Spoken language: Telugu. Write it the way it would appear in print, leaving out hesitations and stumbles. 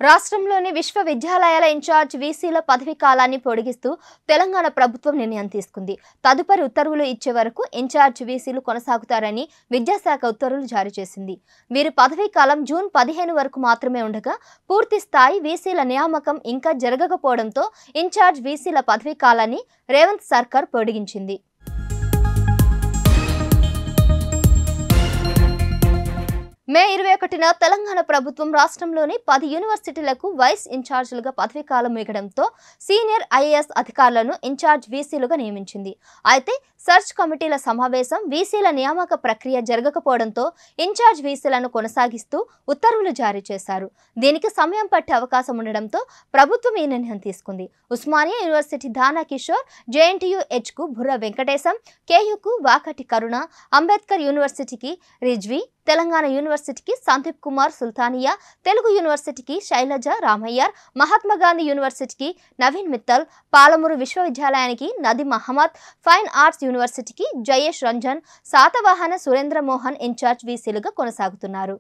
రాష్ట్రంలోని విశ్వవిద్యాలయాల ఇన్ఛార్జ్ వీసీల పదవీ కాలాన్ని పొడిగిస్తూ తెలంగాణ ప్రభుత్వం నిర్ణయం తీసుకుంది. తదుపరి ఉత్తర్వులు ఇచ్చే వరకు ఇన్ఛార్జ్ వీసీలు కొనసాగుతారని విద్యాశాఖ ఉత్తర్వులు జారీ చేసింది. వీరి పదవీ కాలం జూన్ 15 వరకు మాత్రమే ఉండగా పూర్తి స్థాయి వీసీల నియామకం ఇంకా జరగకపోవడంతో ఇన్ఛార్జ్ వీసీల పదవీ కాలాన్ని రేవంత్ సర్కార్ పొడిగించింది. మే 21న తెలంగాణ ప్రభుత్వం రాష్ట్రంలోని 10 యూనివర్సిటీలకు వైస్ ఇన్ఛార్జీలుగా పదవీ కాలం ముగియడంతో సీనియర్ ఐఏఎస్ అధికారులను ఇన్ఛార్జ్ వీసీలుగా నియమించింది. అయితే సెర్చ్ కమిటీల సమావేశం వీసీల నియామక ప్రక్రియ జరగకపోవడంతో ఇన్ఛార్జ్ వీసీలను కొనసాగిస్తూ ఉత్తర్వులు జారీ చేశారు. దీనికి సమయం పట్టే అవకాశం ఉండడంతో ప్రభుత్వం ఈ నిర్ణయం తీసుకుంది. ఉస్మానియా యూనివర్సిటీ దానా కిషోర్, JNTU-H కు బుర్ర వెంకటేశం, KU-కు వాకటి కరుణ, అంబేద్కర్ యూనివర్సిటీకి రిజ్వీ, తెలంగాణ యూనివర్సిటీకి సందీప్ కుమార్ సుల్తానియా, తెలుగు యూనివర్సిటీకి శైలజ రామయ్యర్, మహాత్మాగాంధీ యూనివర్సిటీకి నవీన్ మిత్తల్, పాలమూరు విశ్వవిద్యాలయానికి నదీమ్ అహ్మద్, ఫైన్ ఆర్ట్స్ యూనివర్సిటీకి జయేష్ రంజన్, శాతవాహన సురేంద్ర మోహన్ ఇన్ఛార్జ్ వీసీలుగా కొనసాగుతున్నారు.